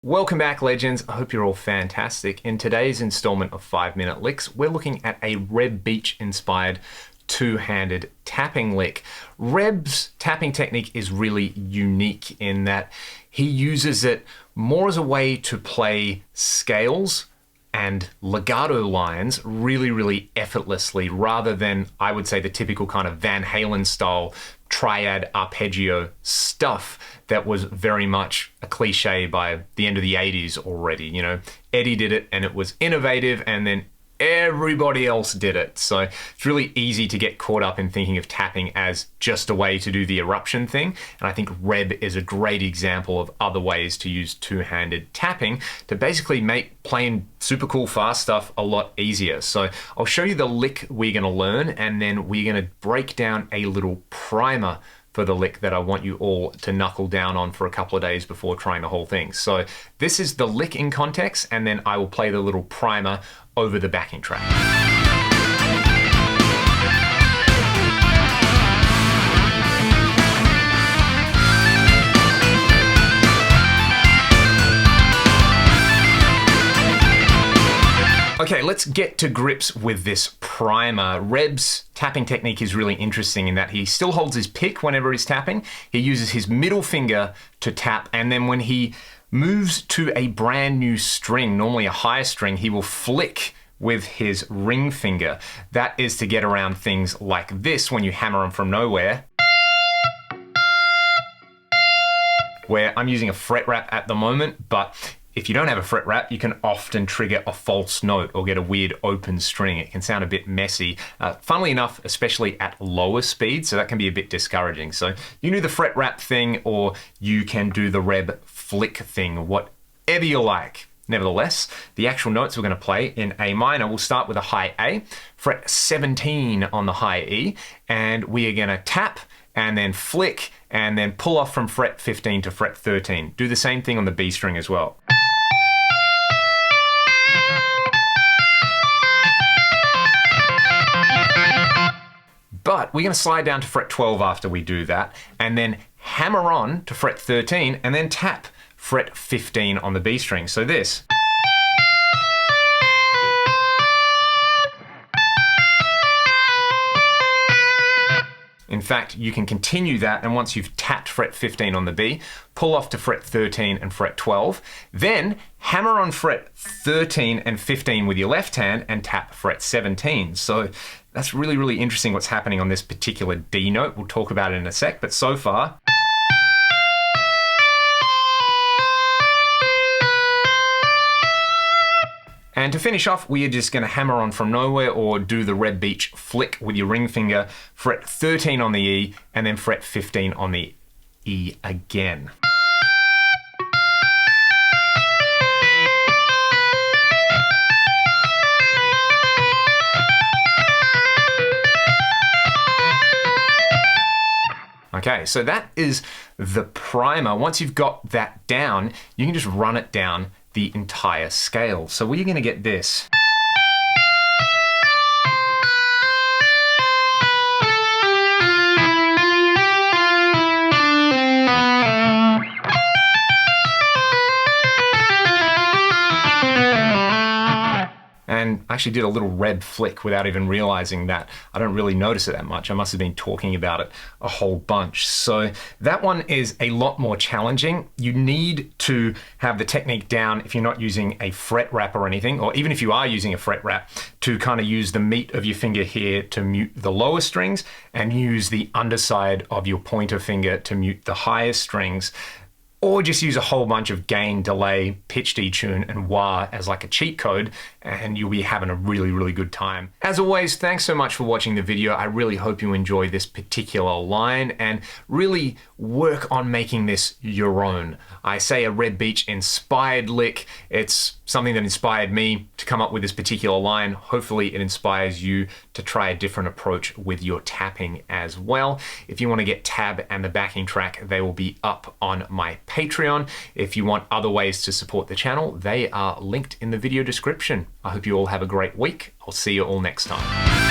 Welcome back, legends. I hope you're all fantastic. In today's installment of 5-Minute Licks, we're looking at a Reb Beach inspired two-handed tapping lick. Reb's tapping technique is really unique in that he uses it more as a way to play scales and legato lines really effortlessly, rather than, I would say, the typical kind of Van Halen style triad arpeggio stuff that was very much a cliche by the end of the 80s already. You know, Eddie did it and it was innovative, and then everybody else did it. So it's really easy to get caught up in thinking of tapping as just a way to do the eruption thing. And I think Reb is a great example of other ways to use two-handed tapping to basically make playing super cool fast stuff a lot easier. So I'll show you the lick we're gonna learn, and then we're gonna break down a little primer for the lick that I want you all to knuckle down on for a couple of days before trying the whole thing. So this is the lick in context, and then I will play the little primer over the backing track. Okay, let's get to grips with this primer. Reb's tapping technique is really interesting in that he still holds his pick whenever he's tapping. He uses his middle finger to tap, and then when he moves to a brand new string, normally a higher string, he will flick with his ring finger. That is to get around things like this when you hammer them from nowhere, where I'm using a fret wrap at the moment, but if you don't have a fret wrap, you can often trigger a false note or get a weird open string. It can sound a bit messy. Funnily enough, especially at lower speeds, so that can be a bit discouraging. So you can do the fret wrap thing, or you can do the Reb flick thing, whatever you like. Nevertheless, the actual notes we're going to play in A minor, we'll start with a high A, fret 17 on the high E, and we are going to tap and then flick and then pull off from fret 15 to fret 13. Do the same thing on the B string as well. But we're going to slide down to fret 12 after we do that, and then hammer on to fret 13 and then tap fret 15 on the B string. So this. In fact, you can continue that, and once you've tapped fret 15 on the B, pull off to fret 13 and fret 12, then hammer on fret 13 and 15 with your left hand and tap fret 17. So that's really interesting what's happening on this particular D note. We'll talk about it in a sec, but so far, and to finish off, we are just going to hammer on from nowhere, or do the Reb Beach flick with your ring finger, fret 13 on the E, and then fret 15 on the E again. Okay, so that is the primer. Once you've got that down, you can just run it down the entire scale. So we're going to get this. And I actually did a little Reb flick without even realizing that. I don't really notice it that much. I must have been talking about it a whole bunch. So that one is a lot more challenging. You need to have the technique down if you're not using a fret wrap or anything, or even if you are using a fret wrap, to kind of use the meat of your finger here to mute the lower strings, and use the underside of your pointer finger to mute the higher strings. Or just use a whole bunch of gain, delay, pitch detune, and wah as like a cheat code, and you'll be having a really good time. As always, thanks so much for watching the video. I really hope you enjoy this particular line and really work on making this your own. I say a Reb Beach inspired lick. It's something that inspired me to come up with this particular line. Hopefully it inspires you to try a different approach with your tapping as well. If you want to get tab and the backing track, they will be up on my Patreon. If you want other ways to support the channel, they are linked in the video description. I hope you all have a great week. I'll see you all next time.